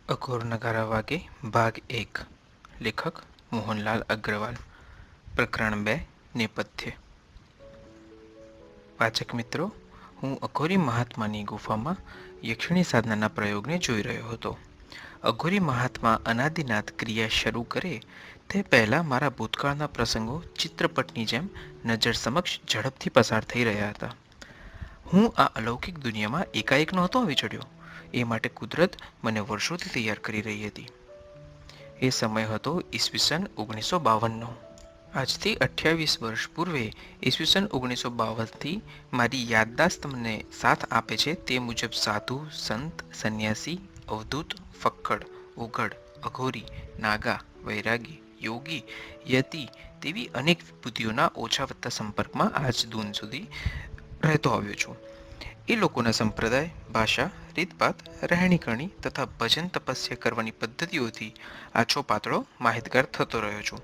અઘોર નગારા વાગે ભાગ 1 લેખક મોહનલાલ અગ્રવાલ પ્રકરણ 2 નેપથ્ય વાચક મિત્રો, હું અઘોરી મહાત્માની ગુફામાં યક્ષિણી સાધનાના પ્રયોગને જોઈ રહ્યો હતો. અઘોરી મહાત્મા અનાદિનાથ ક્રિયા શરૂ કરે તે પહેલાં મારા ભૂતકાળના પ્રસંગો ચિત્રપટની જેમ નજર સમક્ષ ઝડપથી પસાર થઈ રહ્યા હતા. હું આ અલૌકિક દુનિયામાં એકાએક નહોતો આવી ચડ્યો. એ માટે કુદરત મને વર્ષોથી તૈયાર કરી રહી હતી. એ સમય હતો ઈસવીસન 1952નો. આજથી 28 વર્ષ પૂર્વે ઈસવીસન 1952થી મારી યાદદાસ્ત મને સાથ આપે છે તે મુજબ સાધુ, સંત, સંન્યાસી, અવધૂત, ફક્કડ, ઉઘડ, અઘોરી, નાગા, વૈરાગી, યોગી, યતિ તેવી અનેક વિભૂતિઓના ઓછા વત્તા સંપર્કમાં આજ દૂન સુધી રહેતો આવ્યો છું. એ લોકોના સંપ્રદાય, ભાષા, રીતભાત, રહેણીકરણી તથા ભજન તપસ્યા કરવાની પદ્ધતિઓથી આછો પાતળો માહિતગાર થતો રહ્યો છું.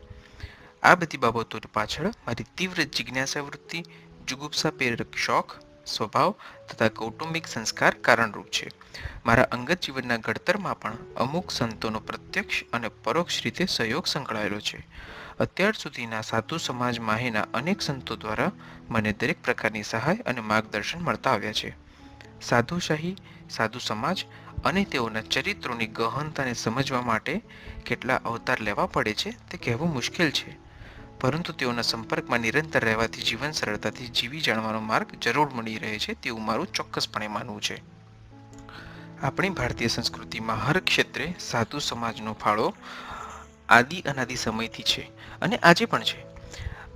આ બધી બાબતો પાછળ મારી તીવ્ર જિજ્ઞાસા વૃત્તિ, જુગુપ્સા પ્રેરક શોખ, સ્વભાવ તથા કૌટુંબિક સંસ્કાર કારણરૂપ છે. મારા અંગત જીવનના ઘડતરમાં પણ અમુક સંતોનો પ્રત્યક્ષ અને પરોક્ષ રીતે સહયોગ સંકળાયેલો છે. અત્યાર સુધીના સાધુ સમાજ માહેના અનેક સંતો દ્વારા મને દરેક પ્રકારની સહાય અને માર્ગદર્શન મળતા આવ્યા છે. સાધુશાહી, સાધુ સમાજ અને તેઓના ચરિત્રોની ગહનતાને સમજવા માટે કેટલા અવતાર લેવા પડે છે તે કહેવું મુશ્કેલ છે, પરંતુ તેઓના સંપર્કમાં નિરંતર રહેવાથી જીવન સરળતાથી જીવી જાણવાનો માર્ગ જરૂર મળી રહે છે તેવું મારું ચોક્કસપણે માનવું છે. આપણી ભારતીય સંસ્કૃતિમાં હર ક્ષેત્રે સાધુ સમાજનો ફાળો આદિ અનાદિ સમયથી છે અને આજે પણ છે.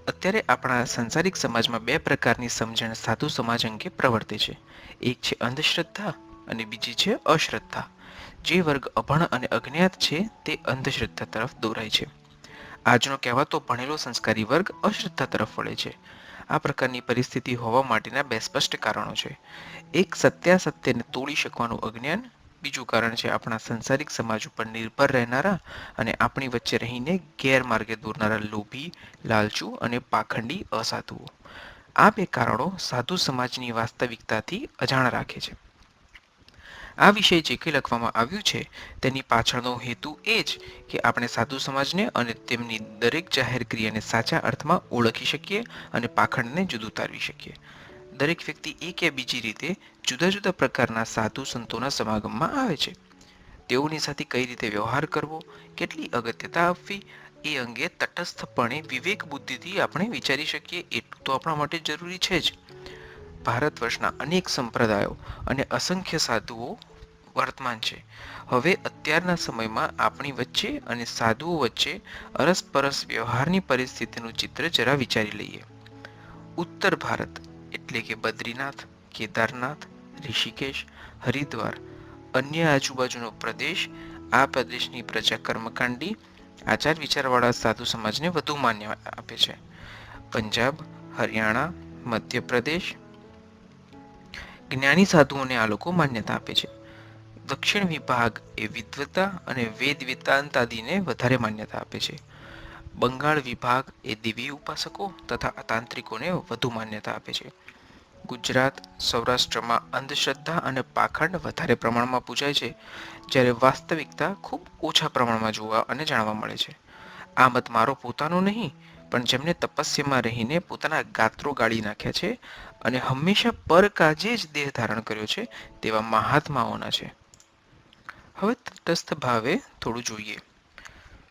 અત્યારે આપણા સંસારિક સમાજમાં બે પ્રકારની સમજણ સાધુ સમાજ અંગે પ્રવર્તે છે. એક છે અંધશ્રદ્ધા અને બીજી છે અશ્રદ્ધા. જે વર્ગ અભણ અને અજ્ઞાત છે તે અંધશ્રદ્ધા તરફ દોરાય છે. આજનો કહેવાતો ભણેલો સંસ્કારી વર્ગ અશ્રદ્ધા તરફ વળે છે. આ પ્રકારની પરિસ્થિતિ હોવા માટેના બે સ્પષ્ટ કારણો છે. એક સત્યાસત્યને તોડી શકવાનું અજ્ઞાન, બીજું કારણ છે આપણા સંસારિક સમાજ ઉપર નિર્ભર રહેનારા અને આપણી વચ્ચે રહીને ગેરમાર્ગે દોરનારા લોભી, લાલચુ અને પાખંડી અસાધુઓ. આ બે કારણો સાધુ સમાજની વાસ્તવિકતાથી અજાણ રાખે છે. આ વિષય જે કંઈ લખવામાં આવ્યું છે તેની પાછળનો હેતુ એ જ કે આપણે સાધુ સમાજને અને તેમની દરેક જાહેર ક્રિયાને સાચા અર્થમાં ઓળખી શકીએ અને પાખંડને જુદું તારવી શકીએ. દરેક વ્યક્તિ એક યા બીજી રીતે જુદા જુદા પ્રકારના સાધુ સંતોના સમાગમમાં આવે છે. તેઓની સાથે કઈ રીતે વ્યવહાર કરવો, કેટલી અગત્યતા આપવી એ અંગે તટસ્થપણે વિવેક બુદ્ધિથી આપણે વિચારી શકીએ એટલું તો આપણા માટે જરૂરી છે જ. ભારત વર્ષના અનેક સંપ્રદાયો અને અસંખ્ય સાધુઓ વર્તમાન છે. હવે અત્યારના સમયમાં આપણી વચ્ચે અને સાધુઓ વચ્ચે અરસપરસ વ્યવહારની પરિસ્થિતિનું ચિત્ર જરા વિચારી લઈએ. ઉત્તર ભારત એટલે કે બદ્રીનાથ, કેદારનાથ, ઋષિકેશ, હરિદ્વાર, અન્ય આજુબાજુનો પ્રદેશ, આ પ્રદેશની પ્રજા કર્મકાંડી, આચાર વિચારવાળા સાધુ સમાજને વધુ માન્ય આપે છે. પંજાબ, હરિયાણા, મધ્યપ્રદેશ જ્ઞાની સાધુઓને આ લોકો માન્યતા આપે છે. દક્ષિણ વિભાગ એ વિદ્વતા અને વેદ વેદાંતાદિને વધારે માન્યતા આપે છે. બંગાળ વિભાગ એ દેવી ઉપાસકો તથા તાંત્રિકોને વધુ માન્યતા આપે છે. ગુજરાત, સૌરાષ્ટ્રમાં અંધશ્રદ્ધા અને પાખંડ વધારે પ્રમાણમાં પૂજાય છે, જ્યારે વાસ્તવિકતા ખૂબ ઓછા પ્રમાણમાં જોવા અને જાણવા મળે છે. આ મત મારો પોતાનો નહીં, પણ જેમને તપસ્યામાં રહીને પોતાના ગાત્રો ગાળી નાખ્યા છે અને હંમેશા પરકાજે જ દેહ ધારણ કર્યો છે તેવા મહાત્માઓના છે. હવે તટસ્થ ભાવે થોડું જોઈએ.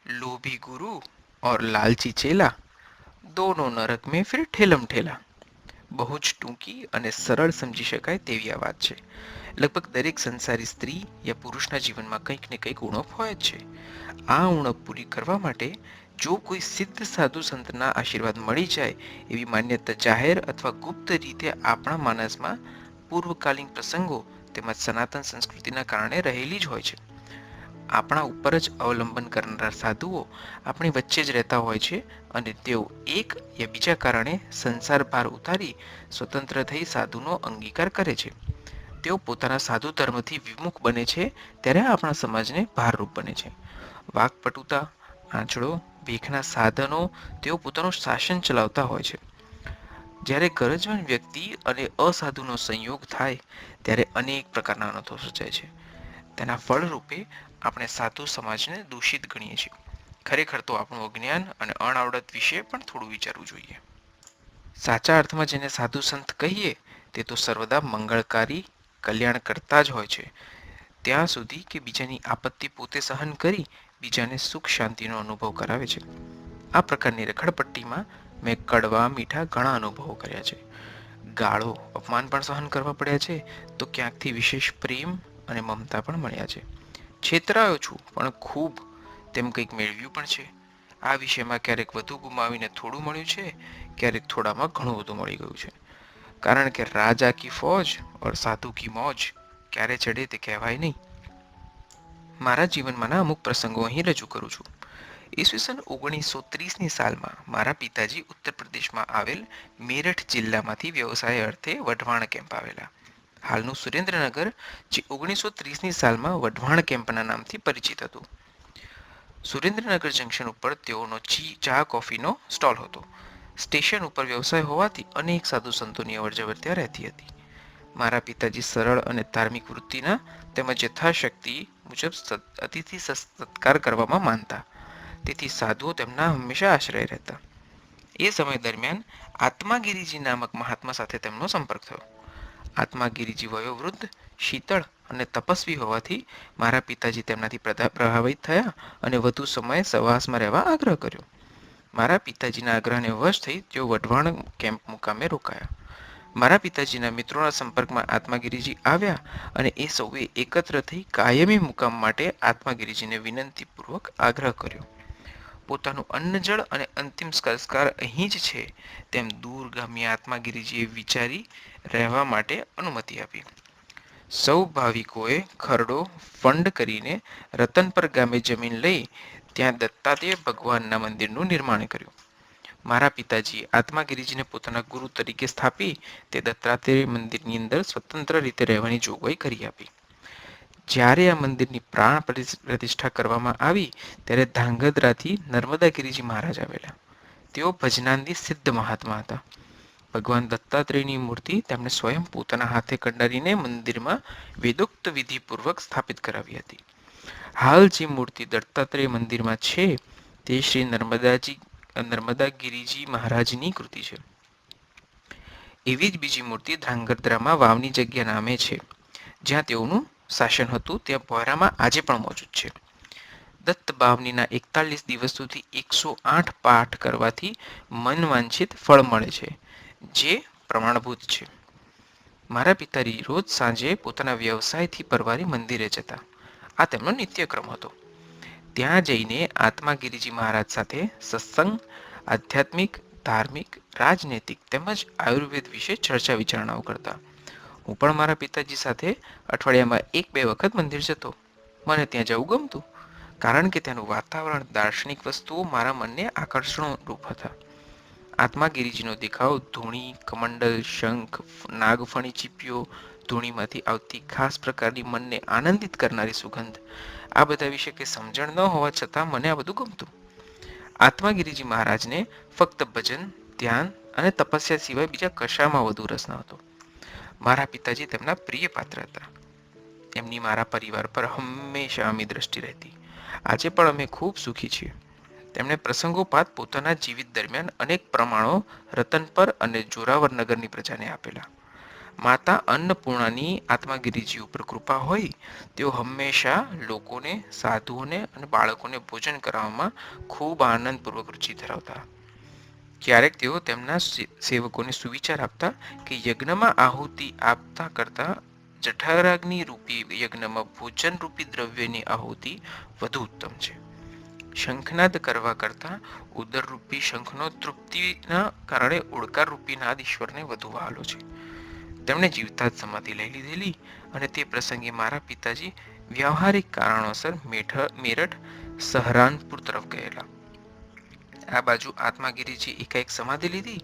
લોભી ગુરુ और लालची चेला दोनों नरक में फिर ठेलम ठेला. બહુ જ ટૂંકી અને સરળ સમજી શકાય તેવી આ વાત છે. લગભગ દરેક સંસારી સ્ત્રી યા પુરુષના જીવનમાં કંઈક ને કંઈક ઉણપ હોય જ છે. આ ઉણપ પૂરી કરવા માટે જો કોઈ સિદ્ધ સાધુ સંતના આશીર્વાદ મળી જાય એવી માન્યતા જાહેર અથવા ગુપ્ત રીતે આપણા માનસમાં પૂર્વકાલીન પ્રસંગો તેમજ સનાતન સંસ્કૃતિના કારણે રહેલી જ હોય છે. આપણા ઉપર જ અવલંબન કરનારા સાધુઓ આપણી વચ્ચે જ રહેતા હોય છે અને તેઓ એક યા બીજા કારણે સંસાર ભાર ઉતારી સ્વતંત્ર થઈ સાધુનો અંગીકાર કરે છે. તેઓ પોતાના સાધુ ધર્મથી વિમુખ બને છે ત્યારે આપણા સમાજને ભારરૂપ બને છે. વાકપટુતા, આંચળો, ભીખના સાધનો તેઓ પોતાનું શાસન ચલાવતા હોય છે. જ્યારે ગરજવાન વ્યક્તિ અને અસાધુનો સંયોગ થાય ત્યારે અનેક પ્રકારના અનર્થો સર્જાય છે. તેના ફળ રૂપે આપણે સાધુ સમાજને દૂષિત ગણીએ છીએ. ખરેખર તો આપણું અજ્ઞાન અને અણાવડત વિશે પણ થોડું વિચારવું જોઈએ. સાચા અર્થમાં જેને સાધુ સંત કહીએ તે તો સર્વદા મંગળકારી, કલ્યાણ કરતા જ હોય છે, ત્યાં સુધી કે બીજાની આપત્તિ પોતે સહન કરી બીજાને સુખ શાંતિનો અનુભવ કરાવે છે. આ પ્રકારની રખડપટ્ટીમાં મેં કડવા મીઠા ઘણા અનુભવો કર્યા છે. ગાળો, અપમાન પણ સહન કરવા પડ્યા છે, તો ક્યાંકથી વિશેષ પ્રેમ અને મમતા પણ મળ્યા છે. છેતરાયો છું પણ ખૂબ તેમ કંઈક મેળવ્યું પણ છે. આ વિષયમાં ક્યારેક વધુ ગુમાવીને થોડું મળ્યું છે, ક્યારેક થોડામાં ઘણું બધું મળી ગયું છે. કારણ કે રાજા કી ફૌજ ઓર સાધુ કી મોજ ક્યારે ચડે તે કહેવાય નહીં. મારા જીવનમાંના અમુક પ્રસંગો અહીં રજૂ કરું છું. ઈસવીસન 1930ની સાલમાં મારા પિતાજી ઉત્તર પ્રદેશમાં આવેલ મેરઠ જિલ્લામાંથી વ્યવસાય અર્થે વઢવાણ કેમ્પ આવેલા. હાલનું સુરેન્દ્રનગર, જે 1930ની સાલમાં વઢવાણ કેમ્પના નામથી પરિચિત હતું. સુરેન્દ્રનગર જંકશન ઉપર તેઓનો ચા કોફીનો સ્ટોલ હતો. સ્ટેશન ઉપર વ્યવસાય હોવાથી અનેક સાધુ સંતોની અવરજવર ત્યાં રહેતી હતી. મારા પિતાજી સરળ અને ધાર્મિક વૃત્તિના તેમજ યથાશક્તિ મુજબ અતિથિ સત્કાર કરવામાં માનતા. તેથી સાધુઓ તેમના હંમેશા આશ્રય રહેતા. એ સમય દરમિયાન આત્માગીરીજી નામક મહાત્મા સાથે તેમનો સંપર્ક થયો. આત્માગીરીજી વયોવૃદ્ધ, શીતળ અને તપસ્વી હોવાથી મારા પિતાજી તેમનાથી પ્રભાવિત થયા અને વધુ સમય સવાસમાં રહેવા આગ્રહ કર્યો. મારા પિતાજીના આગ્રહને વશ થઈ તેઓ વઢવાણ કેમ્પ મુકામે રોકાયા. મારા પિતાજીના મિત્રોના સંપર્કમાં આત્માગીરીજી આવ્યા અને એ સૌએ એકત્ર થઈ કાયમી મુકામ માટે આત્માગીરીજીને વિનંતીપૂર્વક આગ્રહ કર્યો. પોતાનું અન્નજળ અને અંતિમ સંસ્કાર અહીં જ છે તેમ દૂરગામી આત્માગીરીજીએ વિચારી રહેવા માટે અનુમતિ આપી. સૌ ભાવિકોએ ખરડો ફંડ કરીને રતનપર ગામે જમીન લઈ ત્યાં દત્તાત્રેય ભગવાનના મંદિરનું નિર્માણ કર્યું. મારા પિતાજીએ આત્માગીરીજીને પોતાના ગુરુ તરીકે સ્થાપી તે દત્તાત્રેય મંદિરની અંદર સ્વતંત્ર રીતે રહેવાની જોગવાઈ કરી આપી. જ્યારે આ મંદિરની પ્રાણ પ્રતિષ્ઠા કરવામાં આવી ત્યારે ધાંગધ્રાથી નર્મદાગીરીજી મહારાજ આવેલા. તેઓ ભજનાનંદી સિદ્ધ મહાત્મા હતા. ભગવાન દત્તાત્રેયની મૂર્તિ તેમણે સ્વયં પોતાના હાથે કંડારીને મંદિરમાં વેદોક્ત વિધિપૂર્વક સ્થાપિત કરાવી હતી. હાલ જે મૂર્તિ દત્તાત્રેય મંદિરમાં છે તે શ્રી નર્મદાગીરીજી મહારાજની કૃતિ છે. એવી જ બીજી મૂર્તિ ધ્રાંગધ્રામાં વાવની જગ્યા નામે છે, જ્યાં તેઓનું શાસન હતું. ત્યાં ભોયરામાં આજે પણ મોજૂદ છે. દત્ત બાવનીના 41 દિવસ સુધી 108 પાઠ કરવાથી મનવાંછિત ફળ મળે છે, જે પ્રમાણભૂત છે. મારા પિતાજી રોજ સાંજે પોતાના વ્યવસાયથી પરવારી મંદિરે જતા. આ તેમનો નિત્યક્રમ હતો. ત્યાં જઈને આત્માગીરીજી મહારાજ સાથે સત્સંગ, આધ્યાત્મિક, ધાર્મિક, રાજનૈતિક તેમજ આયુર્વેદ વિશે ચર્ચા વિચારણાઓ કરતા. હું પણ મારા પિતાજી સાથે અઠવાડિયામાં 1-2 વખત મંદિર જતો. મને ત્યાં જવું ગમતું, કારણ કે ત્યાંનું વાતાવરણ, દાર્શનિક વસ્તુઓ મારા મનને આકર્ષણરૂપ હતા. આત્માગીરીજીનો દેખાવ, ધૂણી, કમંડલ, શંખ, નાગફણી ચીપીઓ, ધૂણીમાંથી આવતી ખાસ પ્રકારની મનને આનંદિત કરનારી સુગંધ, આ બધા વિશે કંઈ સમજણ ન હોવા છતાં મને આ બધું ગમતું. આત્માગીરીજી મહારાજને ફક્ત ભજન, ધ્યાન અને તપસ્યા સિવાય બીજા કશામાં વધુ રસ ન હતો. મારા પિતાજી તેમના પ્રિય પાત્ર હતા. એમની મારા પરિવાર પર હંમેશા અમી દ્રષ્ટિ રહેતી. આજે પણ અમે ખૂબ સુખી છીએ. તેમણે પ્રસંગોપાત પોતાના જીવિત દરમિયાન અનેક પ્રમાણો રતનપર અને જોરાવરનગરની પ્રજાને આપેલા. માતા અન્નપૂર્ણાની આત્માગીરીજી ઉપર કૃપા હોય તેઓ હંમેશા લોકોને, સાધુઓને અને બાળકોને ભોજન કરાવવામાં ખૂબ આનંદપૂર્વક રુચિ ધરાવતા. ક્યારેક તેઓ તેમના સેવકોને સુવિચાર આપતા કે યજ્ઞમાં આહુતિ આપતા કરતા જઠરાગ્નિ રૂપી યજ્ઞમાં ભોજન રૂપી દ્રવ્યની આહુતિ વધુ ઉત્તમ છે. શંખનાદ કરવા કરતાં ઉદરરૂપી શંખનો તૃપ્તિના કારણે ઓડકારરૂપી નાદ ઈશ્વરને વધુ વહાલો છે. તેમણે જીવતા જ સમાધિ લઈ લીધેલી અને તે પ્રસંગે મારા પિતાજી વ્યવહારિક કારણોસર મેરઠ સહરાનપુર તરફ ગયેલા. આ બાજુ આત્માગીરીજી એકાએક સમાધિ લીધી,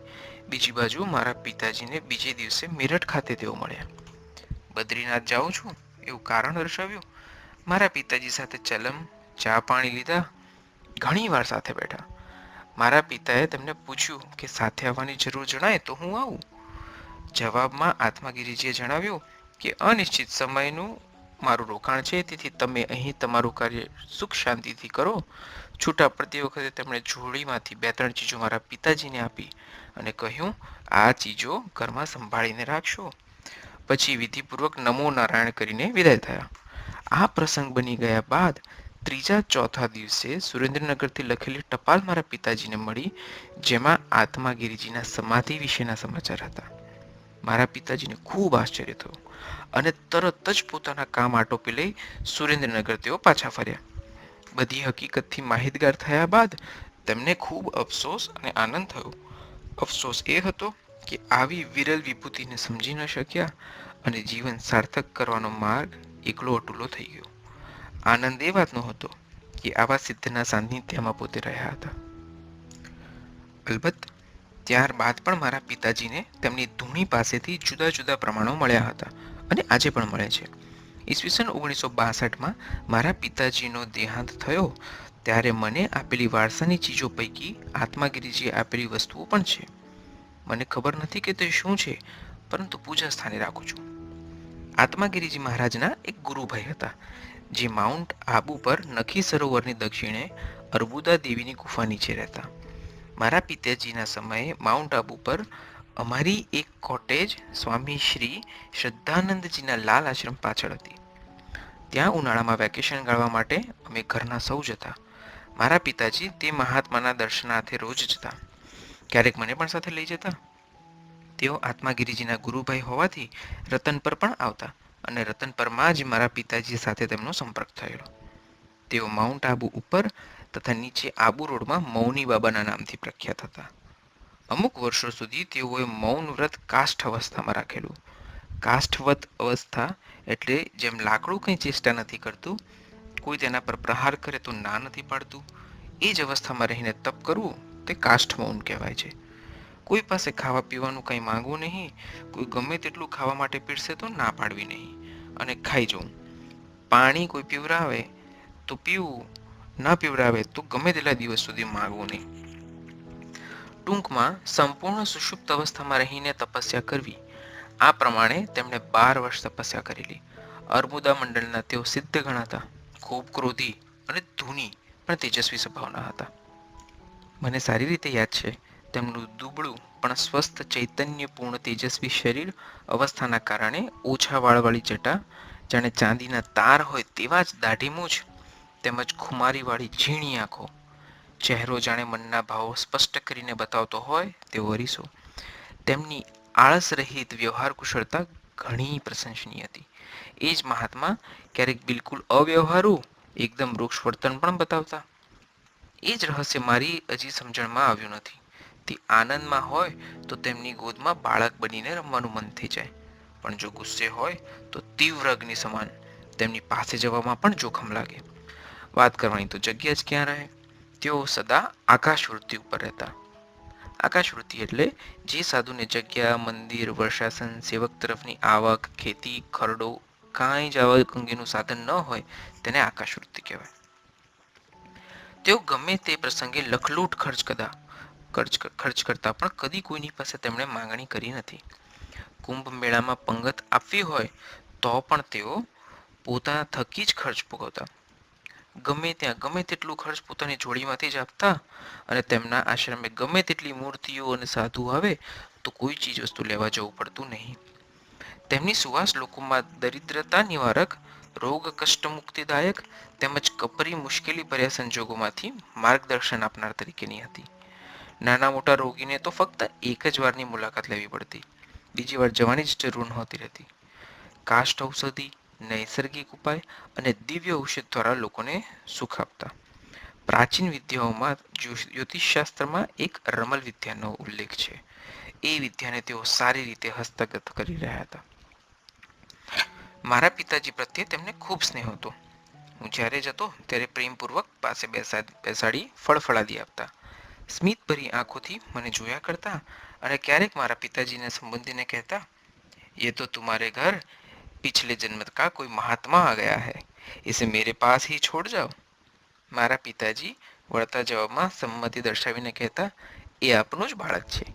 બીજી બાજુ મારા પિતાજીને બીજે દિવસે મેરઠ ખાતે તેઓ મળ્યા. બદ્રીનાથ જાઉં છું એવું કારણ દર્શાવ્યું. મારા પિતાજી સાથે ચલમ, ચા પાણી લીધા, ઘણી વાર સાથે બેઠા. મારા પિતાએ તેમને પૂછ્યું કે સાથે આવવાની જરૂર જણાય તો હું આવું. જવાબમાં આત્માગીરીજીએ જણાવ્યું કે અનિશ્ચિત સમયનું મારું રોકાણ છે, તેથી તમે અહીં તમારું કાર્ય સુખ શાંતિથી કરો. છૂટા પડતી વખતે તેમણે જોડીમાંથી 2-3 ચીજો મારા પિતાજીને આપી અને કહ્યું, આ ચીજો ઘરમાં સંભાળીને રાખશો. પછી વિધિપૂર્વક નમો નારાયણ કરીને વિદાય થયા. આ પ્રસંગ બની ગયા બાદ ચોથા દિવસે સુરેન્દ્રનગરથી લખેલી ટપાલ મારા પિતાજીને મળી, જેમાં આત્માગીરીજીના સમાધિ વિશેના સમાચાર હતા. મારા પિતાજીને ખૂબ આશ્ચર્ય થયું અને તરત જ પોતાના કામ આટોપી લઈ સુરેન્દ્રનગર તેઓ પાછા ફર્યા. બધી હકીકતથી માહિતગાર થયા બાદ તેમને ખૂબ અફસોસ અને આનંદ થયો. અફસોસ એ હતો કે આવી વિરલ વિભૂતિને સમજી ન શક્યા અને જીવન સાર્થક કરવાનો માર્ગ એકલો અટૂલો થઈ ગયો. આનંદ એ વાતનો હતો કે આવા સિદ્ધના સાનિધ્યમાં પોતે રહ્યા હતા. અલબત્ત ત્યારબાદ પણ મારા પિતાજીને તેમની ધૂણી પાસેથી જુદા જુદા પ્રમાણો મળ્યા હતા અને આજે પણ મળે છે. ઈસવીસન 1962માં મારા પિતાજીનો દેહાંત થયો ત્યારે મને આપેલી વારસાની ચીજો પૈકી આત્માગીરીજીએ આપેલી વસ્તુઓ પણ છે. મને ખબર નથી કે તે શું છે, પરંતુ પૂજા સ્થાને રાખું છું. આત્માગીરીજી મહારાજના એક ગુરુભાઈ હતા, જે માઉન્ટ આબુ પર નખી સરોવરની દક્ષિણે અર્બુદા દેવીની ગુફા નીચે રહેતા. મારા પિતાજીના સમયે માઉન્ટ આબુ પર અમારી એક કોટેજ સ્વામી શ્રી શ્રદ્ધાનંદજીના લાલ આશ્રમ પાછળ હતી. ત્યાં ઉનાળામાં વેકેશન ગાળવા માટે અમે ઘરના સૌ જતા. મારા પિતાજી તે મહાત્માના દર્શનાર્થે રોજ જતા. ક્યારેક મને પણ સાથે લઈ જતા. તેઓ આત્માગીરીજીના ગુરુભાઈ હોવાથી રતનપર પણ આવતા અને રતનપરમાં જ મારા પિતાજી સાથે તેમનો સંપર્ક થયેલો. તેઓ માઉન્ટ આબુ ઉપર તથા નીચે આબુ રોડમાં મૌની બાબાના નામથી પ્રખ્યાત હતા. અમુક વર્ષો સુધી તેઓએ મૌન વ્રત કાષ્ઠ અવસ્થામાં રાખેલું. કાષ્ઠવત અવસ્થા એટલે જેમ લાકડું કંઈ ચેષ્ટા નથી કરતું, કોઈ તેના પર પ્રહાર કરે તો ના નથી પાડતું, એ જ અવસ્થામાં રહીને તપ કરવું તે કાષ્ઠ મૌન કહેવાય છે. કોઈ પાસે ખાવા પીવાનું કંઈ માંગવું નહીં, કોઈ ગમે તેટલું ખાવા માટે પીરસે તો ના પાડવી નહીં અને ખાઈ જવું. પાણી કોઈ પીવરાવે તો પીવું, ન પીવરાવે તો ગમે તેટલા દિવસ સુધી માંગવું નહીં. ટૂંકમાં સંપૂર્ણ સુષુપ્ત અવસ્થામાં રહીને તપસ્યા કરવી. આ પ્રમાણે તેમણે 12 વર્ષ તપસ્યા કરેલી. અર્બુદા મંડળના તેઓ સિદ્ધ ગણાતા. ખૂબ ક્રોધી અને ધૂની પણ તેજસ્વી સ્વભાવના હતા. મને સારી રીતે યાદ છે, તેમનું દુબળું પણ સ્વસ્થ ચૈતન્યપૂર્ણ તેજસ્વી શરીર અવસ્થાના કારણે ઓછા વાળવાળી જટા, જાણે ચાંદીના તાર હોય તેવા જ દાઢી મૂછ તેમજ ખુમારીવાળી ઝીણી આંખો, ચહેરો જાણે મનના ભાવો સ્પષ્ટ કરીને બતાવતો હોય તેવો અરીસો. તેમની આળસ રહિત વ્યવહાર કુશળતા ઘણી પ્રશંસનીય હતી. એ જ મહાત્મા ક્યારેક બિલકુલ અવ્યવહારુ, એકદમ વૃક્ષ વર્તન પણ બતાવતા. એ જ રહસ્ય મારી હજી સમજણમાં આવ્યું નથી. તે આનંદમાં હોય તો તેમની ગોદમાં બાળક બનીને રમવાનું મન થઈ જાય, પણ જો ગુસ્સે હોય તો તીવ્ર અગ્નિ સમાન તેમની પાસે જવામાં પણ જોખમ લાગે. વાત કરવાની તો જગ્યા જ ક્યાં રહે. તેઓ સદા આકાશવૃત્તિ ઉપર રહેતા. આકાશવૃત્તિ એટલે જે સાધુને જગ્યા, મંદિર, વર્ષાસન, સેવક તરફની આવક, ખેતી, ખરડો કાંઈ જ આવક અંગેનું સાધન ન હોય તેને આકાશવૃત્તિ કહેવાય. તેઓ ગમે તે પ્રસંગે લખલૂટ ખર્ચ કરતા પણ કદી કોઈની પાસે તેમણે માંગણી કરી નથી. કુંભ મેળામાં પંગત આપવી હોય તો પણ તેઓ પોતાના થકી જ ખર્ચ ભોગવતા. ગમે ત્યાં ગમે તેટલું ખર્ચ પોતાની જોડીમાંથી જ આપતા અને તેમના આશ્રમે ગમે તેટલી મૂર્તિઓ અને સાધુ આવે તો કોઈ ચીજ વસ્તુ લેવા જવું પડતું નહીં. તેમની સુવાસ લોકોમાં દરિદ્રતા નિવારક, રોગ કષ્ટ મુક્તિદાયક તેમજ કપરી મુશ્કેલી ભર્યા સંજોગોમાંથી માર્ગદર્શન આપનાર તરીકેની હતી. નાના મોટા રોગીને તો ફક્ત એક જ વારની મુલાકાત લેવી પડતી, બીજી વાર જવાની જ જરૂર નહોતી રહેતી. કાષ્ઠ ઔષધિ, નૈસર્ગિક ઉપાય અને દિવ્ય ઔષધ દ્વારા લોકોને સુખ આપતા. પ્રાચીન વિદ્યાઓમાં જ્યોતિષશાસ્ત્રમાં એક રમલ વિદ્યાનો ઉલ્લેખ છે. એ વિદ્યાને તેઓ સારી રીતે હસ્તગત કરી રહ્યા હતા. મારા પિતાજી પ્રત્યે તેમને ખૂબ સ્નેહ હતો. હું જ્યારે જતો ત્યારે પ્રેમપૂર્વક પાસે બેસાડી ફળફળાદી આપતા. સ્મિતભરી આંખોથી મને જોયા કરતા અને ક્યારેક મારા પિતાજીને સંબોધીને કહેતા, ये तो तुम्हारे घर पिछले जन्म का कोई महात्मा आ गया है, इसे मेरे पास ही छोड़ जाओ. મારા પિતાજી વળતા જવાબમાં સંમતિ દર્શાવીને કહેતા, એ આપનું જ બાળક છે.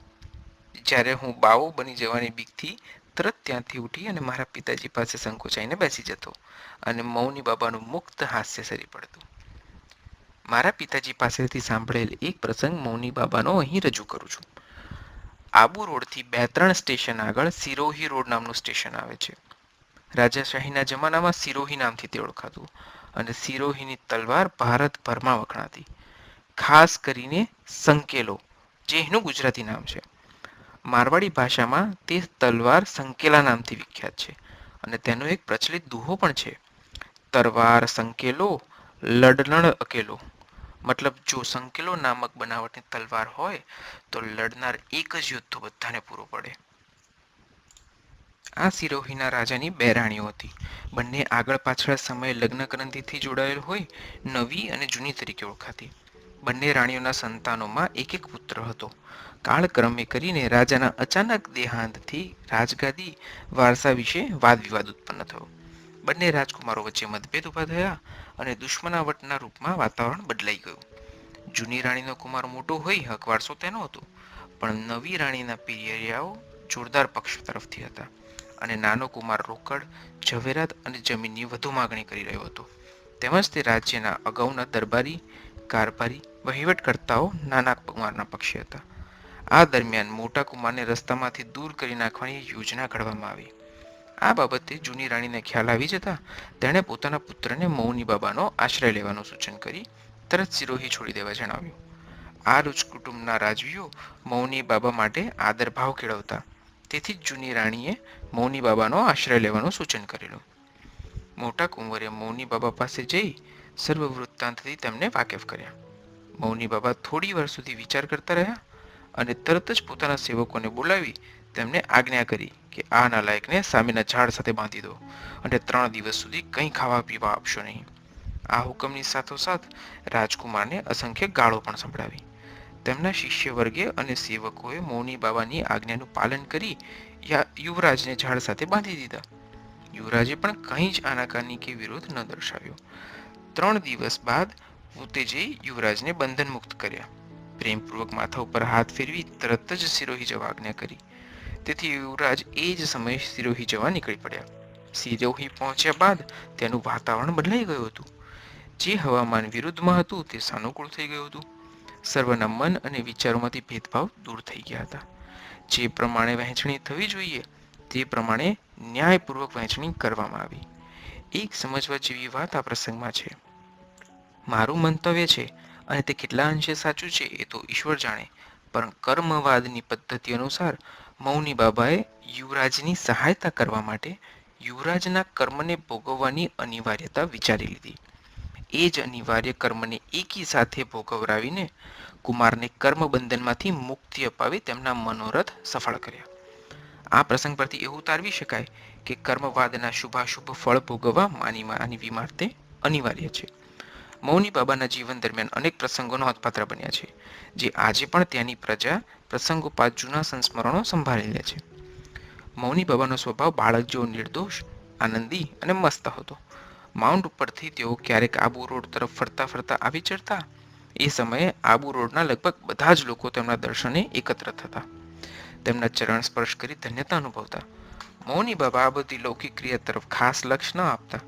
જ્યારે હું બાવો બની જવાની બીકથી તરત ત્યાંથી ઉઠી અને મારા પિતાજી પાસે સંકોચાઈને બેસી જતો અને મૌની બાબાનું મુક્ત હાસ્ય સરી પડતું. મારા પિતાજી પાસેથી સાંભળેલ એક પ્રસંગ મૌની બાબાનો અહીં રજૂ કરું છું. આબુ રોડથી 2-3 સ્ટેશન આગળ સિરોહી રોડ નામનું સ્ટેશન આવે છે. રાજાશાહીના જમાનામાં સિરોહી નામથી તે ઓળખાતું અને સિરોહીની તલવાર ભારતભરમાં વખણાતી. ખાસ કરીને સંકેલો, જે એનું ગુજરાતી નામ છે. મારવાડી ભાષામાં તે તલવાર સંકેલા નામથી વિખ્યાત છે અને તેનો એક પ્રચલિત દુહો પણ છે. તરવાર સંકેલો, લડલણ અકેલો. મતલબ જો સંકેલો નામક બનાવટની તલવાર હોય તો લડનાર એક જ યુદ્ધ તો બધાને પૂરો પડે. આ સિરોહીના રાજાની 2 રાણીઓ હતી. બંને આગળ પાછળ સમયે લગ્ન ગ્રંથિથી જોડાયેલ હોય, નવી અને જૂની તરીકે ઓળખાતી. બંને રાણીઓના સંતાનોમાં એક એક પુત્ર હતો. કાળક્રમે કરીને રાજાના અચાનક દેહાંતથી રાજગાદી વારસા વિશે વાદ વિવાદ ઉત્પન્ન થયો. બંને રાજકુમારો વચ્ચે મતભેદ ઊભા થયા અને દુશ્મનાવટના રૂપમાં વાતાવરણ બદલાઈ ગયું. જૂની રાણીનો કુમાર મોટો હોઈ હક વારસો તેનો હતો, પણ નવી રાણીના પિયરિયાઓ જોરદાર પક્ષ તરફથી હતા અને નાનો કુમાર રોકડ, ઝવેરાત અને જમીનની વધુ માગણી કરી રહ્યો હતો. તેમજ તે રાજ્યના અગાઉના દરબારી, કારભારી, વહીવટકર્તાઓ નાના કુમારના પક્ષે હતા. આ દરમિયાન મોટા કુમારને રસ્તામાંથી દૂર કરી નાખવાની યોજના ઘડવામાં આવી. આ બાબતે જૂની રાણીને ખ્યાલ આવી જતા તેણે પોતાના પુત્રને મૌની બાબાનો આશ્રય લેવાનું સૂચન કરી તરત સિરોહી છોડી દેવા જણાવ્યું. આ રાજકુટુંબના રાજવીઓ મૌની બાબા માટે આદરભાવ કેળવતા, તેથી જ જૂની રાણીએ મૌની બાબાનો આશ્રય લેવાનું સૂચન કરેલું. મોટા કુંવરે મૌની બાબા પાસે જઈ સર્વ વૃત્તાંતથી તેમને વાકેફ કર્યા. મૌની બાબા થોડી વાર સુધી વિચાર કરતા રહ્યા અને તરત જ પોતાના સેવકોને બોલાવી તેમને આજ્ઞા કરી કે આ નાલાયકને સામેના ઝાડ સાથે બાંધી દો અને 3 દિવસ સુધી કંઈ ખાવા પીવા આપશો નહીં. આ હુકમની સાથોસાથ રાજકુમારને અસંખ્ય ગાળો પણ સંભળાવી. તેમના શિષ્ય વર્ગે અને સેવકોએ મૌની બાબાની આજ્ઞાનું પાલન કરી યુવરાજને ઝાડ સાથે બાંધી દીધા. યુવરાજે પણ કંઈ જ આનાકાની કે વિરોધ ન દર્શાવ્યો. 3 દિવસ બાદ પોતે જઈ યુવરાજને બંધન મુક્ત કર્યા. પ્રેમપૂર્વક માથા ઉપર હાથ ફેરવી તરત જ સિરોહી જવા આજ્ઞા કરી. તેથી યુવરાજ એ જ સમયે સિરોહી જવા નીકળી પડ્યા. સિરોહી પહોંચ્યા બાદ તેનું વાતાવરણ બદલાઈ ગયું હતું. જે હવામાન વિરુદ્ધમાં હતું તે સાનુકૂળ થઈ ગયું હતું. સર્વના મન અને વિચારોમાંથી ભેદભાવ દૂર થઈ ગયા હતા. જે પ્રમાણે વહેંચણી થવી જોઈએ તે પ્રમાણે ન્યાયપૂર્વક વહેંચણી કરવામાં આવી. એક સમજવા જેવી વાત આ પ્રસંગમાં છે. મારું મંતવ્ય છે અને તે કેટલા અંશે સાચું છે એ તો ઈશ્વર જાણે, પણ કર્મવાદની પદ્ધતિ અનુસાર મૌની બાબાએ યુવરાજની સહાયતા કરવા માટે યુવરાજના કર્મને ભોગવવાની અનિવાર્યતા વિચારી લીધી. એ જ અનિવાર્ય કર્મને એકી સાથે ભોગવરાવીને કુમારને કર્મબંધનમાંથી મુક્તિ અપાવી તેમના મનોરથ સફળ કર્યા. આ પ્રસંગ પરથી એવું તારવી શકાય કે કર્મવાદના શુભાશુભ ફળ ભોગવવા માનવી માટે અનિવાર્ય છે. મૌની બાબાના જીવન દરમિયાન અનેક પ્રસંગો નોંધપાત્ર બન્યા છે, જે આજે પણ ત્યાંની પ્રજા પ્રસંગોપાત જૂના સંસ્મરણો સંભાળી લે છે. મૌની બાબાનો સ્વભાવ બાળક જેવો નિર્દોષ, આનંદી અને મસ્ત હતો. માઉન્ટ ઉપરથી તેઓ ક્યારેક આબુ રોડ તરફ ફરતા ફરતા આવી ચડતા. એ સમયે આબુ રોડના લગભગ બધા જ લોકો તેમના દર્શને એકત્ર થતા, તેમના ચરણ સ્પર્શ કરી ધન્યતા અનુભવતા. મૌની બાબા આ બધી લૌકિક ક્રિયા તરફ ખાસ લક્ષ ન આપતા.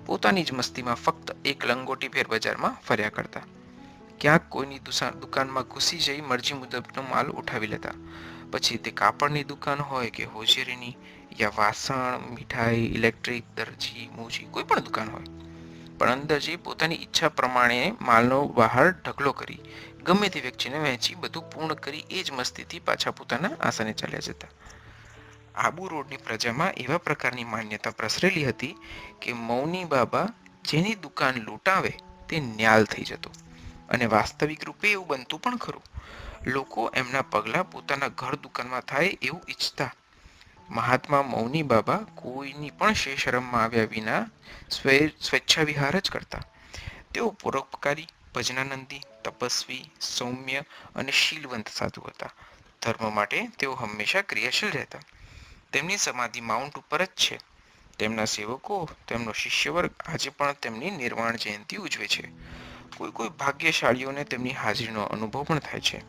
પોતાની જ મસ્તીમાં ફક્ત એક લંગોટીભેર બજારમાં ફર્યા કરતા. ક્યાંક કોઈની દુકાનમાં ઘૂસી જઈ મરજી મુજબનો માલ ઉઠાવી લેતા. પછી તે કાપડની દુકાન હોય કે હોજરીની, યા વાસણ, મીઠાઈ, ઇલેક્ટ્રિક, દરજી, મોજી, કોઈ પણ દુકાન હોય, પણ અંદર જઈ પોતાની ઈચ્છા પ્રમાણે માલનો બહાર ઢગલો કરી ગમે તે વ્યક્તિને વહેંચી બધું પૂર્ણ કરી એ જ મસ્તીથી પાછા પોતાના આસને ચાલ્યા જતા. આબુ રોડની પ્રજામાં એવા પ્રકારની માન્યતા પ્રસરેલી હતી કે મૌની બાબા જેની દુકાન લૂંટાવે તે ન્યાલ થઈ જતો, અને વાસ્તવિક રૂપે એવું બનતું પણ ખરું. લોકો એમના પગલાં પોતાના ઘર દુકાનમાં થાય એવું ઈચ્છતા. મહાત્મા મૌની બાબા કોઈની પણ શરમમાં આવ્યા વિના સ્વેચ્છા વિહાર જ કરતા. તેઓ પરોપકારી, ભજનાનંદી, તપસ્વી, સૌમ્ય અને શીલવંત સાધુ હતા. ધર્મ માટે તેઓ હંમેશા ક્રિયાશીલ રહેતા. તેમની સમાધિ માઉન્ટ ઉપર જ છે. તેમના સેવકો, તેમનો શિષ્યવર્ગ આજે પણ તેમની નિર્વાણ જયંતિ ઉજવે છે. કોઈ ભાગ્યશાળીઓને તેમની હાજરીનો અનુભવ પણ થાય છે.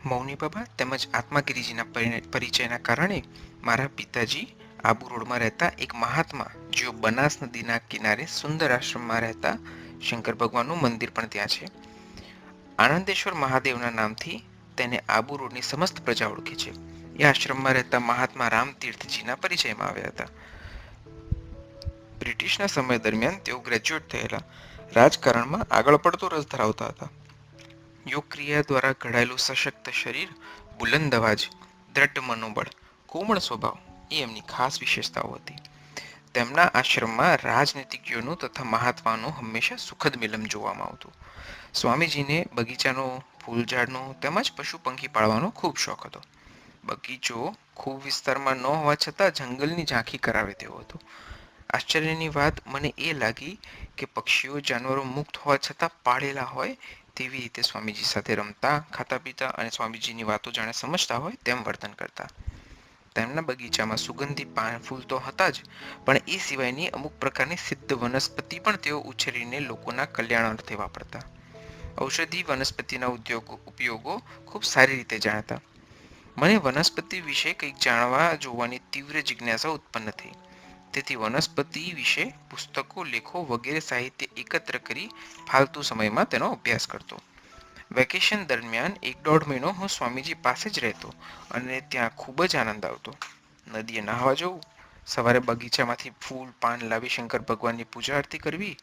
મૌની બાબા તેમજ આત્માગીરીજીના પરિચયના કારણે મારા પિતાજી આબુ રોડમાં રહેતા એક મહાત્મા જેઓ બનાસ નદીના કિનારે સુંદર આશ્રમમાં રહેતા શંકર ભગવાનનું મંદિર પણ ત્યાં છે. આનંદેશ્વર મહાદેવના નામથી તેને આબુ રોડની સમસ્ત પ્રજા ઓળખે છે. એ આશ્રમમાં રહેતા મહાત્મા રામતીર્થજીના પરિચયમાં આવ્યા હતા. બ્રિટિશના સમય દરમિયાન તેઓ ગ્રેજ્યુએટ થયેલા. રાજકારણમાં આગળ પડતો રસ ધરાવતા હતા. યોગ ક્રિયા દ્વારા ઘડાયેલું સશક્ત શરીર, બુલંદ અવાજ, દ્રઢ મનોબળ, કોમળ સ્વભાવ એ એમની ખાસ વિશેષતાઓ હતી. તેમના આશ્રમમાં રાજનીતિજ્ઞોનું તથા મહાત્માનું હંમેશા સુખદ મિલન જોવામાં આવતું. સ્વામીજીને બગીચાનો, ફૂલઝાડનો તેમજ પશુ પંખી પાળવાનો ખૂબ શોખ હતો. બગીચો ખૂબ વિસ્તારમાં ન હોવા છતાં જંગલની ઝાંખી કરાવે તેવો હતો. આશ્ચર્યની વાત મને એ લાગી કે પક્ષીઓ જાનવરો મુક્ત હોવા છતાં પાળેલા હોય તેવી રીતે સ્વામીજી સાથે રમતા, ખાતા પીતા અને સ્વામીજીની વાતો જાણે સમજતા હોય તેમ વર્તન કરતા. તેમના બગીચામાં સુગંધી ફૂલ તો હતા જ, પણ એ સિવાયની અમુક પ્રકારની સિદ્ધ વનસ્પતિ પણ તેઓ ઉછેરીને લોકોના કલ્યાણ અર્થે વાપરતા. ઔષધિ વનસ્પતિના ઉપયોગો ખૂબ સારી રીતે જાણતા. મને વનસ્પતિ વિશે કંઈક જાણવા જોવાની તીવ્ર જિજ્ઞાસા ઉત્પન્ન થઈ. તેથી વનસ્પતિ વિશે પુસ્તકો, લેખો વગેરે સાહિત્ય એકત્ર કરી ફાલતુ સમયમાં તેનો અભ્યાસ કરતો. વેકેશન દરમિયાન 1-1.5 મહિનો હું સ્વામીજી પાસે જ રહેતો અને ત્યાં ખૂબ જ આનંદ આવતો. નદીએ નહાવા જવું, સવારે બગીચામાંથી ફૂલ પાન લાવી શંકર ભગવાનની પૂજા આરતી કરવી,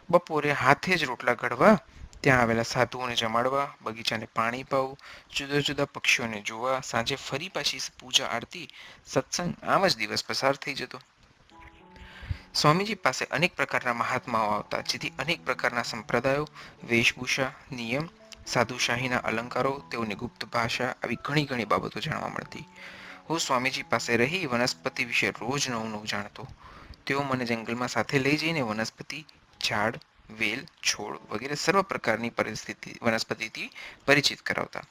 બપોરે હાથે જ રોટલા ઘડવા, ત્યાં આવેલા સાધુઓને જમાડવા, બગીચાને પાણી પાવું, જુદા જુદા પક્ષીઓને જોવા, સાંજે ફરી પાછી પૂજા આરતી, સત્સંગ, આમ જ દિવસ પસાર થઈ જતો. સ્વામીજી પાસે અનેક પ્રકારના મહાત્માઓ આવતા, જેથી અનેક પ્રકારના સંપ્રદાયો, વેશભૂષા, નિયમ, સાધુશાહીના અલંકારો, તેઓની ગુપ્ત ભાષા આવી ઘણી ઘણી બાબતો જાણવા મળતી. હું સ્વામીજી પાસે રહી વનસ્પતિ વિશે રોજ નવું નવું જાણતો. તેઓ મને જંગલમાં સાથે લઈ જઈને વનસ્પતિ, ઝાડ, વેલ, છોડ વગેરે સર્વ પ્રકારની વનસ્પતિથી પરિચિત કરાવતા.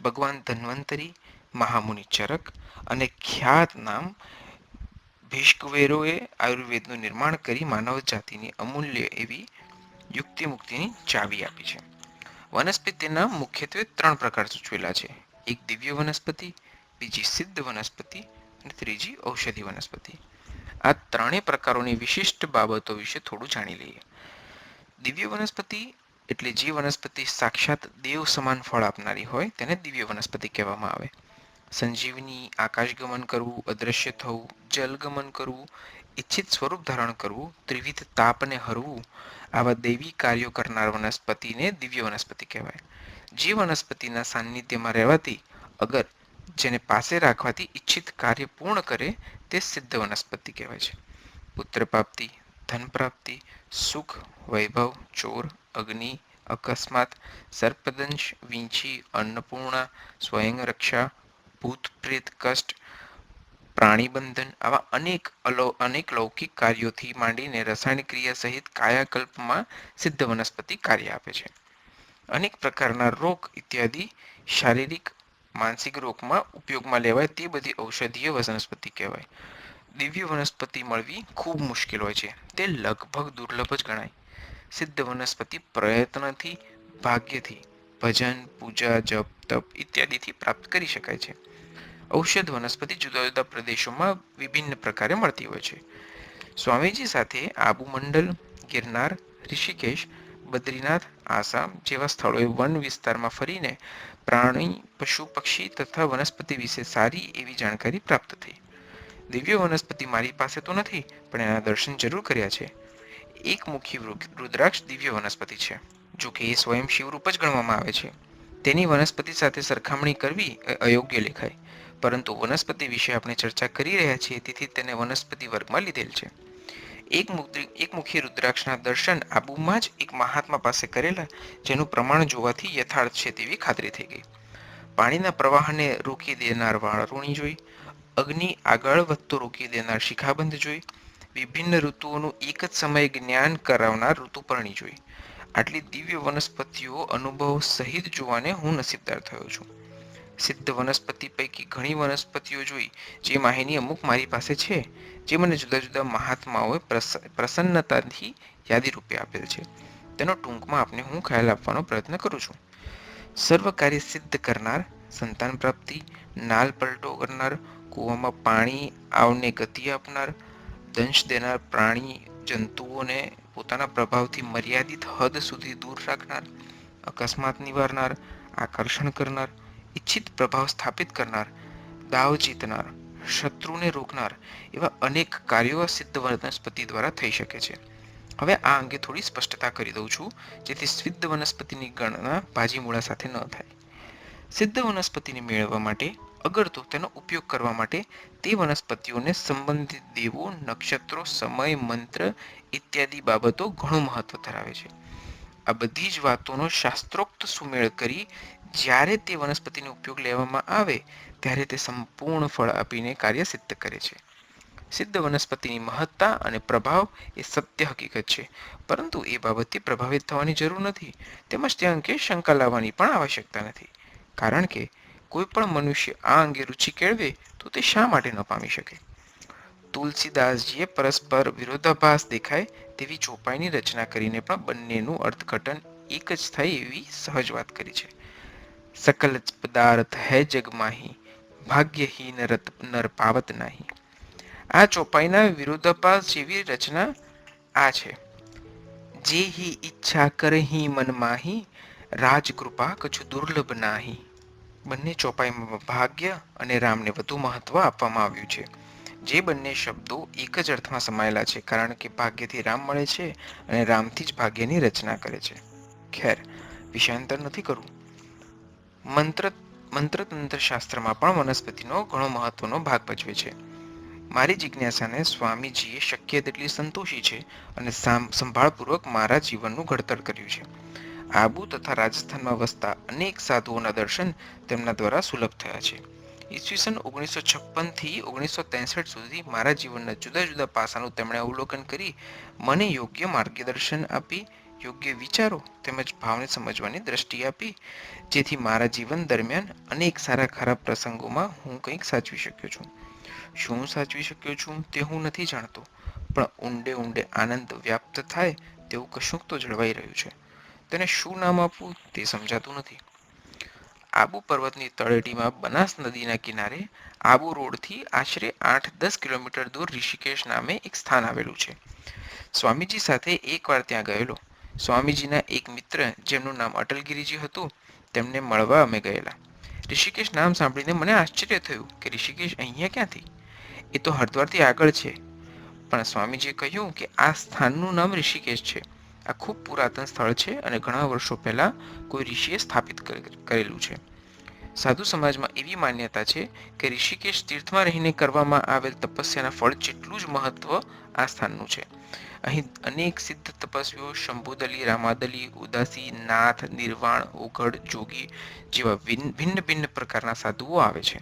ભગવાન ધન્વંતરી, મહામુનિ ચરક અને ખ્યાત નામ ભીષ્કવેરોએ આયુર્વેદનું નિર્માણ કરી માનવ જાતિની અમૂલ્ય એવી યુક્તિ મુક્તિની ચાવી આપી છે. વનસ્પતિના મુખ્યત્વે 3 પ્રકાર સૂચવેલા છે. એક દિવ્ય વનસ્પતિ, બીજી સિદ્ધ વનસ્પતિ અને ત્રીજી ઔષધિ વનસ્પતિ. આ ત્રણેય પ્રકારોની વિશિષ્ટ બાબતો વિશે થોડું જાણી લઈએ. દિવ્ય વનસ્પતિ એટલે જે વનસ્પતિ સાક્ષાત દેવ સમાન ફળ આપનારી હોય તેને દિવ્ય વનસ્પતિ કહેવામાં આવે. સંજીવની, આકાશગમન કરવું, અદ્રશ્ય થવું, જલગમન કરવું, ઇચ્છિત સ્વરૂપ ધારણ કરવું, ત્રિવિધ તાપને હરવું, આવા દૈવી કાર્યો કરનાર વનસ્પતિને દિવ્ય વનસ્પતિ કહેવાય. જે વનસ્પતિના સાનિધ્યમાં રહેવાથી અગર જેને પાસે રાખવાથી ઇચ્છિત કાર્ય પૂર્ણ કરે તે સિદ્ધ વનસ્પતિ કહેવાય છે. પુત્ર પ્રાપ્તિ, ધન પ્રાપ્તિ, સુખ, વૈભવ, ચોર, અગ્નિ, અકસ્માત, સર્પદંશ, વીંછી, અન્નપૂર્ણા, સ્વયં રક્ષા, ભૂત પ્રેત કષ્ટ, પ્રાણીબંધન આવા અનેક લૌકિક કાર્યોથી માંડીને રસાયણિક ક્રિયા સહિત કાયાકલ્પમાં સિદ્ધ વનસ્પતિ કાર્ય આપે છે. અનેક પ્રકારના રોગ ઇત્યાદિ શારીરિક, માનસિક રોગમાં ઉપયોગમાં લેવાય તે બધી ઔષધીય વનસ્પતિ કહેવાય. દિવ્ય વનસ્પતિ મળવી ખૂબ મુશ્કેલ હોય છે. તે લગભગ દુર્લભ જ ગણાય. સિદ્ધ વનસ્પતિ પ્રયત્નથી, ભાગ્યથી, ભજન, પૂજા, જપ, તપ ઇત્યાદિથી પ્રાપ્ત કરી શકાય છે. ઔષધ વનસ્પતિ જુદા જુદા પ્રદેશોમાં વિભિન્ન પ્રકારે મળતી હોય છે. સ્વામીજી સાથે આબુ મંડલ, ગિરનાર, ઋષિકેશ, બદ્રીનાથ, આસામ જેવા સ્થળોએ વન વિસ્તારમાં ફરીને પ્રાણી, પશુ પક્ષી તથા વનસ્પતિ વિશે સારી એવી જાણકારી પ્રાપ્ત થઈ. દિવ્ય વનસ્પતિ મારી પાસે તો નથી, પણ એના દર્શન જરૂર કર્યા છે. એકમુખી રુદ્રાક્ષ દિવ્ય વનસ્પતિ છે. જો કે એ સ્વયં શિવરૂપ જ ગણવામાં આવે છે. તેની વનસ્પતિ સાથે સરખામણી કરવી એ અયોગ્ય લેખાય. પરંતુ વનસ્પતિ વિશે આપણે ચર્ચા કરી રહ્યા છીએ તેથી તેને વનસ્પતિ વર્ગમાં લીધેલ છે. એકમુખી રુદ્રાક્ષના દર્શન આબુમાં જ એક મહાત્મા પાસે કરેલા, જેનું પ્રમાણ જોવાથી યથાર્થ છે તેવી ખાતરી થઈ ગઈ. પાણીના પ્રવાહને રોકી દેનાર વાળરૂણી જોઈ, અગ્નિ આગળ વધતો રોકી દેનાર શિખાબંધ જોઈ, વિભિન્ન ઋતુઓનું એક જ સમયે જ્ઞાન કરાવનાર ઋતુપર્ણી જોઈ. આટલી દિવ્ય વનસ્પતિઓ અનુભવ સહિત જોવાને હું નસીબદાર થયો છું. સિદ્ધ વનસ્પતિ પૈકી ઘણી વનસ્પતિઓ જોઈ, જે માહિતી અમુક મારી પાસે છે, જે મને જુદા જુદા મહાત્માઓએ પ્રસન્નતાથી યાદી રૂપે આપેલ છે. તેનો ટૂંકમાં આપને હું ખ્યાલ આપવાનો પ્રયત્ન કરું છું. સર્વ કાર્ય સિદ્ધ કરનાર, સંતાન પ્રાપ્તિ, નાલ પલટો કરનાર, કૂવામાં પાણી આવને ગતિ આપનાર, દંશ દેનાર પ્રાણી જંતુઓને પોતાના પ્રભાવથી મર્યાદિત હદ સુધી દૂર રાખનાર, અકસ્માત નિવારનાર, આકર્ષણ કરનાર, ઇચ્છિત પ્રભાવ સ્થાપિત કરનાર, દાવ જીતનાર, શત્રુને રોકનાર એવા અનેક કાર્યો સિદ્ધ વનસ્પતિ દ્વારા થઈ શકે છે. હવે આ અંગે થોડી સ્પષ્ટતા કરી દઉં છું, જેથી સિદ્ધ વનસ્પતિની ગણના ભાજીમૂળા સાથે ન થાય. સિદ્ધ વનસ્પતિને મેળવવા માટે અગર તો તેનો ઉપયોગ કરવા માટે તે વનસ્પતિઓને સંબંધિત દેવો, નક્ષત્રો, સમય, મંત્ર ઇત્યાદિ બાબતો ઘણું મહત્વ ધરાવે છે. આ બધી જ વાતોનો શાસ્ત્રોક્ત સુમેળ કરી જ્યારે તે વનસ્પતિનો ઉપયોગ લેવામાં આવે ત્યારે તે સંપૂર્ણ ફળ આપીને કાર્ય સિદ્ધ કરે છે. સિદ્ધ વનસ્પતિની મહત્તા અને પ્રભાવ એ સત્ય હકીકત છે, પરંતુ એ બાબતથી પ્રભાવિત થવાની જરૂર નથી, તેમજ તે અંગે શંકા લાવવાની પણ આવશ્યકતા નથી. કારણ કે કોઈ પણ મનુષ્ય આ અંગે રુચિ કેળવે તો તે શા માટે ન પામી શકે? તુલસીદાસજીએ પરસ્પર વિરોધાભાસ દેખાય તેવી ચોપાઈની રચના કરીને પણ બંનેનું અર્થઘટન એક જ થાય એવી સહજ વાત કરી છે. સકલ પદાર્થ હૈ જગ માહી, ભાગ્યહીન નર પાવત નાહી. આ ચોપાઈના વિરોધાભાસ જેવી રચના આ છે: જે હી ઈચ્છા કરહી મન માહી, રાજકૃપા કछु દુર્લભ નાહી. બંને ચોપાઈમાં ભાગ્ય અને રામને વધુ મહત્વ આપવામાં આવ્યું છે. જે બંને શબ્દો એક જ અર્થમાં સમાયેલા છે, કારણ કે ભાગ્યથી રામ મળે છે અને રામથી જ ભાગ્યની રચના કરે છે. ખેર, વિષયાંતર નથી કરવું. મંત્રતંત્ર શાસ્ત્રમાં પણ વનસ્પતિનો ઘણો મહત્વનો ભાગ ભજવે છે. મારી જિજ્ઞાસાને સ્વામીજીએ શક્ય તેટલી સંતોષી છે અને સંભાળપૂર્વક મારા જીવનનું ઘડતર કર્યું છે. આબુ તથા રાજસ્થાનમાં વસતા અનેક સાધુઓના દર્શન તેમના દ્વારા સુલભ થયા છે. ઈસવીસન 1956 થી 1963 સુધી મારા જીવનના જુદા જુદા પાસાનું તેમણે અવલોકન કરી મને યોગ્ય માર્ગદર્શન આપી, યોગ્ય વિચારો તેમજ ભાવને સમજવાની દ્રષ્ટિ આપી, જેથી મારા જીવન દરમિયાન અનેક સારા ખરાબ પ્રસંગોમાં હું કંઈક સાચવી શક્યો છું. શું સાચવી શક્યો છું તે હું નથી જાણતો, પણ ઊંડે ઊંડે આનંદ વ્યાપ્ત થાય તેવું કશુંક તો જળવાઈ રહ્યું છે. તેને શું નામ આપવું તે સમજાતું નથી. આબુ પર્વતની તળેટીમાં બનાસ નદીના કિનારે આબુ રોડથી આશરે 8-10 કિલોમીટર દૂર ઋષિકેશ નામે એક સ્થાન આવેલું છે. સ્વામીજી સાથે એકવાર ત્યાં ગયેલો. સ્વામીજીના એક મિત્ર, જેમનું નામ અટલગીરીજી હતું, તેમને મળવા અમે ગયેલા. ઋષિકેશ નામ સાંભળીને મને આશ્ચર્ય થયું કે ઋષિકેશ અહીંયા ક્યાંથી? એ તો હરિદ્વારથી આગળ છે. પણ સ્વામીજીએ કહ્યું કે આ સ્થાનનું નામ ઋષિકેશ છે. આ ખૂબ પુરાતન સ્થળ છે અને ઘણા વર્ષો પહેલા કોઈ ઋષિએ સ્થાપિત કરેલું છે. સાધુ સમાજમાં એવી માન્યતા છે કે ઋષિકેશ તીર્થમાં રહીને કરવામાં આવેલ તપસ્યાના ફળ જેટલું જ મહત્વ આ સ્થાનનું છે. અહીં અનેક સિદ્ધ તપસ્વીઓ શંભુદલી, રામાદલી, ઉદાસી, નાથ, નિર્વાણ, ઓઘડ, જોગી જેવા ભિન્ન ભિન્ન પ્રકારના સાધુઓ આવે છે.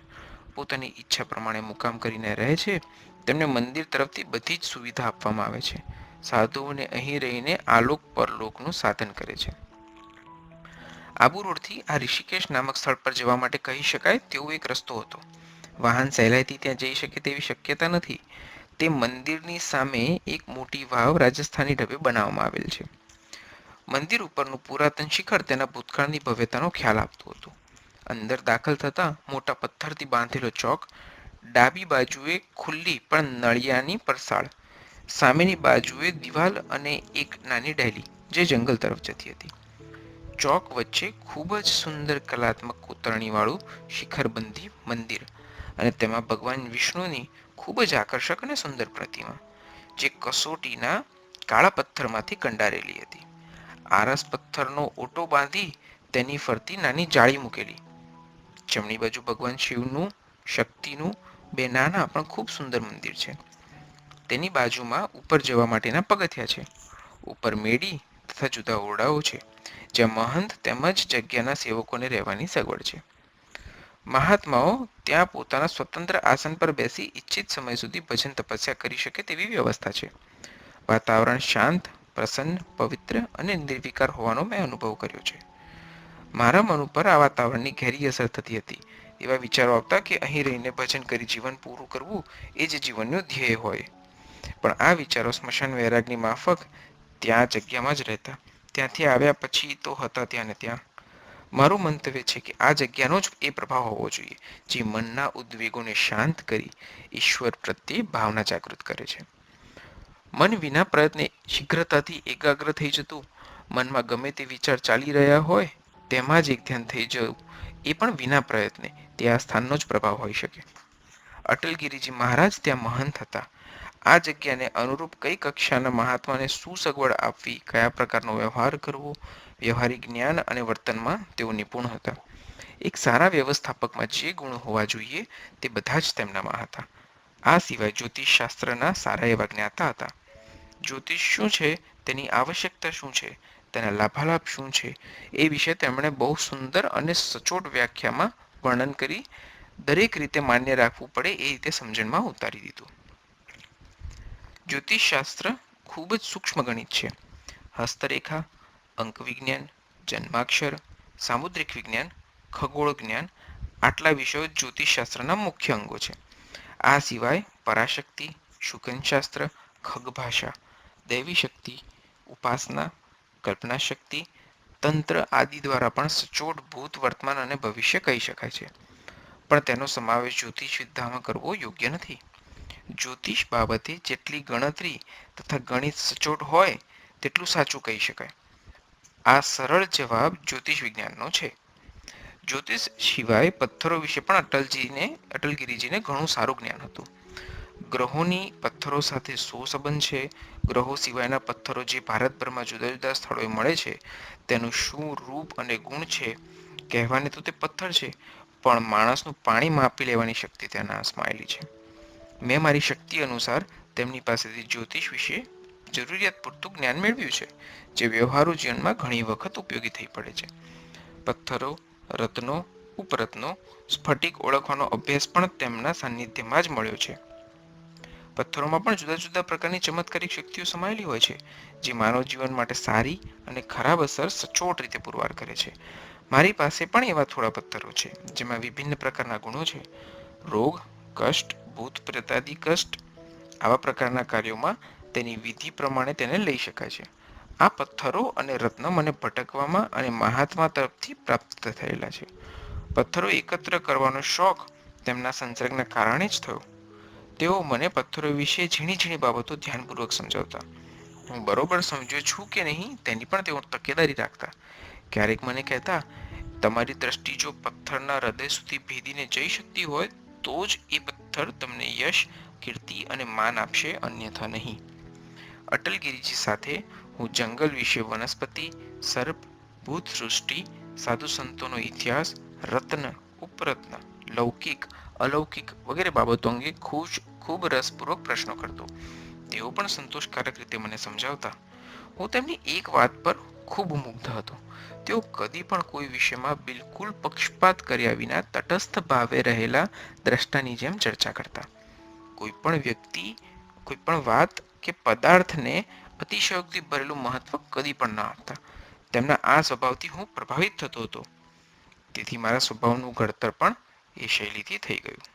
પોતાની ઈચ્છા પ્રમાણે મુકામ કરીને રહે છે. તેમને મંદિર તરફથી બધી જ સુવિધા આપવામાં આવે છે. સાધુઓને અહીં રહીને આલોક પરલોકનું સાધન કરે છે. આબુ રોડથી આ ઋષિકેશ નામક સ્થળ પર જવા માટે કહી શકાય તેવો એક રસ્તો હતો. વાહન સહેલાઈથી ત્યાં જઈ શકે તેવી શક્યતા નથી. તે મંદિરની સામે એક મોટી વાવ રાજસ્થાની ઢબે બનાવવામાં આવેલ છે. મંદિર ઉપરનું પુરાતન શિખર તેના ભૂતકાળની ભવ્યતાનો ખ્યાલ આપતું હતું. અંદર દાખલ થતાં મોટા પથ્થરથી બાંધેલો ચોક, ડાબી બાજુએ ખુલ્લી પણ નળિયાની પરસાળ, સામેની બાજુએ દિવાલ અને એક નાની ડેલી જે જંગલ તરફ જતી હતી. ચોક વચ્ચે ખૂબ જ સુંદર કલાત્મક કોતરણીવાળું શિખરબંધી મંદિર અને તેમાં ભગવાન વિષ્ણુની ખૂબ જ આકર્ષક અને સુંદર પ્રતિમા, જે કસોટીના કાળા પથ્થરમાંથી કંડારેલી હતી. આરસ પથ્થરનો ઓટો બાંધી તેની ફરતી નાની જાળી મૂકેલી. જમણી બાજુ ભગવાન શિવનું, શક્તિનું બે નાના પણ ખૂબ સુંદર મંદિર છે. તેની બાજુમાં ઉપર જવા માટેના પગથિયા છે. ઉપર મેડી તથા જુદા ઓરડાઓ છે, જ્યાં મહંત તેમજ જગ્યાના સેવકોને રહેવાની સગવડ છે. મહાત્માઓ ત્યાં પોતાના સ્વતંત્ર આસન પર બેસી ઇચ્છિત સમય સુધી ભજન તપસ્યા કરી શકે તેવી વ્યવસ્થા છે. વાતાવરણ શાંત, પ્રસન્ન, પવિત્ર અને નિર્વિકાર હોવાનો મેં અનુભવ કર્યો છે. મારા મન ઉપર આ વાતાવરણની ઘેરી અસર થતી હતી. એવા વિચારો આવતા કે અહીં રહીને ભજન કરી જીવન પૂરું કરવું એ જ જીવનનું ધ્યેય હોય. પણ આ વિચારો સ્મશાન વૈરાગની માફક ત્યાં જગ્યામાં જ રહેતા. ત્યાંથી આવ્યા પછી તો હતા ત્યાં ને ત્યાં. મારું મંતવ્ય છે કે આ જગ્યાનો જ એ પ્રભાવ હોવો જોઈએ જે મનના ઉદ્વેગોને શાંત કરી ઈશ્વર પ્રત્યે ભાવના જાગૃત કરે છે. મન વિના પ્રયત્ને શીઘ્રતાથી એકાગ્ર થઈ જતું, મનમાં ગમે તે વિચાર ચાલી રહ્યા હોય તેમાં જ એક ધ્યાન થઈ જવું, એ પણ વિના પ્રયત્ને તે આ સ્થાનનો જ પ્રભાવ હોઈ શકે. અટલગીરીજી મહારાજ ત્યાં મહંત હતા. આ જગ્યાને અનુરૂપ કઈ કક્ષાના મહાત્માને શું સગવડ આપવી, કયા પ્રકારનો વ્યવહાર કરવો, વ્યવહારિક જ્ઞાન અને વર્તનમાં તેઓ નિપુણ હતા. એક સારા વ્યવસ્થાપકમાં જે ગુણ હોવા જોઈએ તે બધા જ તેમનામાં હતા. આ સિવાય જ્યોતિષશાસ્ત્રના સારા એવા જ્ઞાતા હતા. જ્યોતિષ શું છે, તેની આવશ્યકતા શું છે, તેના લાભાલાભ શું છે, એ વિશે તેમણે બહુ સુંદર અને સચોટ વ્યાખ્યામાં વર્ણન કરી દરેક રીતે માન્ય રાખવું પડે એ રીતે સમજણમાં ઉતારી દીધું. જ્યોતિષશાસ્ત્ર ખૂબ જ સૂક્ષ્મ ગણિત છે. હસ્તરેખા, અંક વિજ્ઞાન, જન્માક્ષર, સામુદ્રિક વિજ્ઞાન, ખગોળ જ્ઞાન આટલા વિષયો જ્યોતિષશાસ્ત્રના મુખ્ય અંગો છે. આ સિવાય પરાશક્તિ, શુકનશાસ્ત્ર, ખગભાષા, દૈવી શક્તિ, ઉપાસના, કલ્પના શક્તિ, તંત્ર આદિ દ્વારા પણ સચોટ ભૂત, વર્તમાન અને ભવિષ્ય કહી શકાય છે. પણ તેનો સમાવેશ જ્યોતિષ વિદ્યામાં કરવો યોગ્ય નથી. જ્યોતિષ બાબતે જેટલી ગણતરી તથા ગણિત સચોટ હોય તેટલું સાચું કહી શકાય. આ સરળ જવાબ જ્યોતિષ વિજ્ઞાનનો છે. જ્યોતિષ સિવાય પથ્થરો વિશે પણ અટલગીરીજીને ઘણું સારું જ્ઞાન હતું. ગ્રહોની પથ્થરો સાથે શું સંબંધ છે, ગ્રહો સિવાયના પથ્થરો જે ભારતભરમાં જુદા જુદા સ્થળોએ મળે છે તેનું શું રૂપ અને ગુણ છે. કહેવાને તો તે પથ્થર છે, પણ માણસનું પાણી માપી લેવાની શક્તિ તેના સમાયેલી છે. મેં મારી શક્તિ અનુસાર તેમની પાસેથી જ્યોતિષ વિશે જરૂરિયાત પૂરતું જ્ઞાન મેળવ્યું છે, જે વ્યવહારુ જીવનમાં ઘણી વખત ઉપયોગી થઈ પડે છે. પથ્થરો, રત્નો, ઉપરત્નો, સ્ફટિક ઓળખવાનો અભ્યાસ પણ તેમના સાનિધ્યમાં જ મળ્યો છે. પથ્થરોમાં પણ જુદા જુદા પ્રકારની ચમત્કારિક શક્તિઓ સમાયેલી હોય છે, જે માનવ જીવન માટે સારી અને ખરાબ અસર સચોટ રીતે પુરવાર કરે છે. મારી પાસે પણ એવા થોડા પથ્થરો છે, જેમાં વિભિન્ન પ્રકારના ગુણો છે. રોગ, કષ્ટ, ભૂત પ્રેતાદિ કષ્ટ આવા પ્રકારના કાર્યોમાં તેની વિધિ પ્રમાણે તેને લઈ શકાય છે. આ પથ્થરો અને રત્ન મને ભટકવામાં અને મહાત્મા તરફથી પ્રાપ્ત થયેલા છે. પથ્થરો એકત્ર કરવાનો શોખ તેમના સંસર્ગના કારણે જ થયો. તેઓ મને પથ્થરો વિશે ઝીણી ઝીણી બાબતો ધ્યાનપૂર્વક સમજાવતા. હું બરોબર સમજ્યો છું કે નહીં તેની પણ તેઓ તકેદારી રાખતા. ક્યારેક મને કહેતા, તમારી દ્રષ્ટિ જો પથ્થરના હૃદય સુધી ભેદીને જઈ શકતી હોય તો જ એ પથ્થર તમને યશ, કીર્તિ અને માન આપશે, અન્યથા નહીં. અટલગીરીજી સાથે હું જંગલ વિશે, વનસ્પતિ, સર્પ, ભૂત સૃષ્ટિ, સાધુ સંતોનો ઇતિહાસ, રત્ન, ઉપરત્ન, લૌકિક, અલૌકિક વગેરે બાબતો અંગે ખૂબ રસપૂર્વક પ્રશ્નો કરતો. તેઓ પણ સંતોષકારક રીતે મને સમજાવતા. હું તેમની એક વાત પર ખૂબ મુગ્ધ હતો. તેઓ કદી પણ કોઈ વિષયમાં બિલકુલ પક્ષપાત કર્યા વિના તટસ્થ ભાવે રહેલા દ્રષ્ટાની જેમ ચર્ચા કરતા. કોઈ પણ વ્યક્તિ, કોઈ પણ વાત કે પદાર્થને અતિશયોક્તિ ભરેલું મહત્વ કદી પણ ન આપતા. તેમના આ સ્વભાવથી હું પ્રભાવિત થતો હતો. તેથી મારા સ્વભાવનું ઘડતર પણ એ શૈલીથી થઈ ગયું.